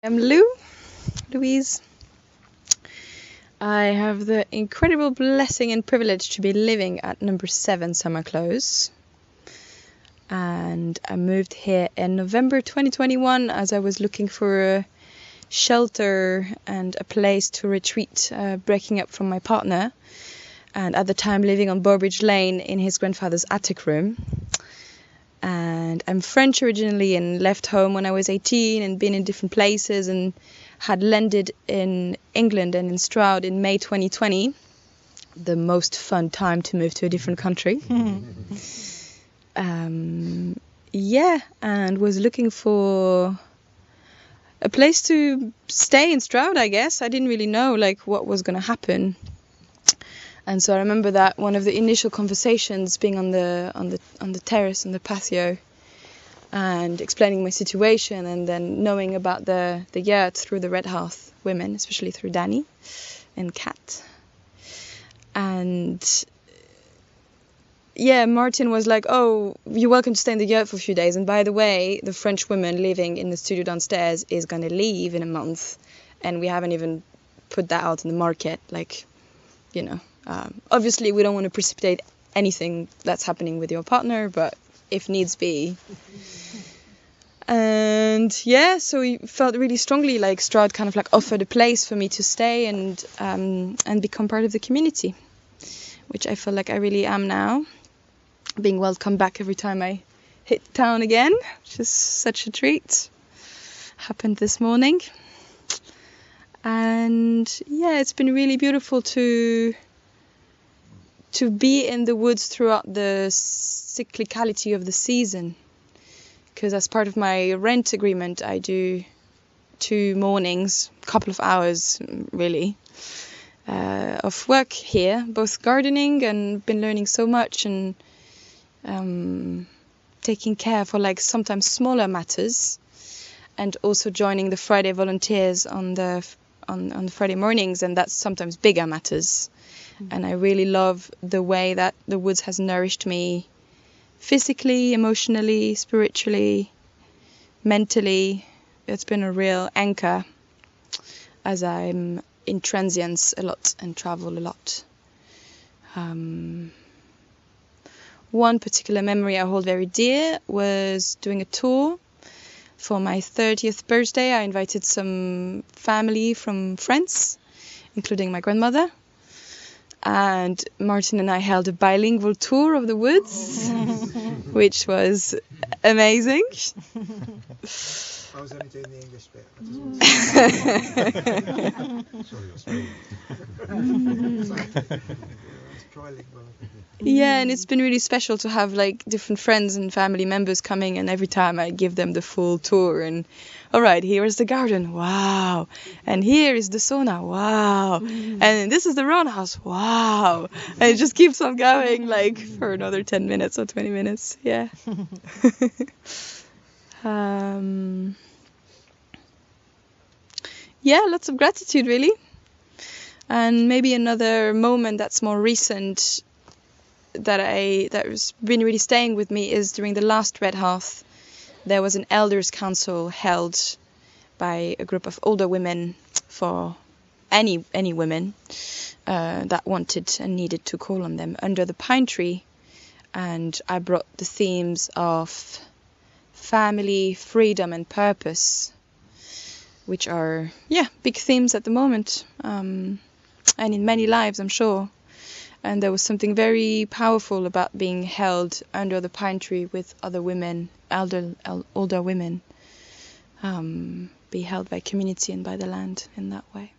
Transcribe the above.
I'm Louise. I have the incredible blessing and privilege to be living at number 7 Summer Close. And I moved here in November 2021 as I was looking for a shelter and a place to retreat, breaking up from my partner. And at the time living on Burbridge Lane in his grandfather's attic room. And I'm French originally and left home when I was 18 and been in different places and had landed in England and in Stroud in May 2020. The most fun time to move to a different country. And was looking for a place to stay in Stroud, I guess. I didn't really know what was going to happen. And so I remember that one of the initial conversations being on the terrace, on the patio, and explaining my situation, and then knowing about the yurt through the Red Hearth women, especially through Danny and Kat. And Martin was like, "Oh, you're welcome to stay in the yurt for a few days. And by the way, the French woman living in the studio downstairs is going to leave in a month, and we haven't even put that out in the market, obviously, we don't want to precipitate anything that's happening with your partner, but if needs be." And so we felt really strongly like Stroud kind of offered a place for me to stay and become part of the community, which I feel like I really am now, being welcomed back every time I hit town again, which is such a treat. Happened this morning. And it's been really beautiful to be in the woods throughout the cyclicality of the season, because as part of my rent agreement I do 2 mornings, a couple of hours really, of work here, both gardening and been learning so much and taking care for sometimes smaller matters, and also joining the Friday volunteers on the Friday mornings, and that's sometimes bigger matters. And I really love the way that the woods has nourished me physically, emotionally, spiritually, mentally. It's been a real anchor as I'm in transience a lot and travel a lot. One particular memory I hold very dear was doing a tour. For my 30th birthday, I invited some family from France, including my grandmother. And Martin and I held a bilingual tour of the woods, which was amazing. I was only doing the English bit. And it's been really special to have different friends and family members coming, and every time I give them the full tour and all right, here is the garden, wow, and here is the sauna, wow, and this is the roundhouse, wow, and it just keeps on going for another 10 minutes or 20 minutes. Lots of gratitude really. And maybe another moment that's more recent that has been really staying with me is during the last Red Hearth. There was an elders council held by a group of older women for any women that wanted and needed to call on them under the pine tree. And I brought the themes of family, freedom and purpose, which are big themes at the moment, and in many lives, I'm sure. And there was something very powerful about being held under the pine tree with other women, older women, be held by community and by the land in that way.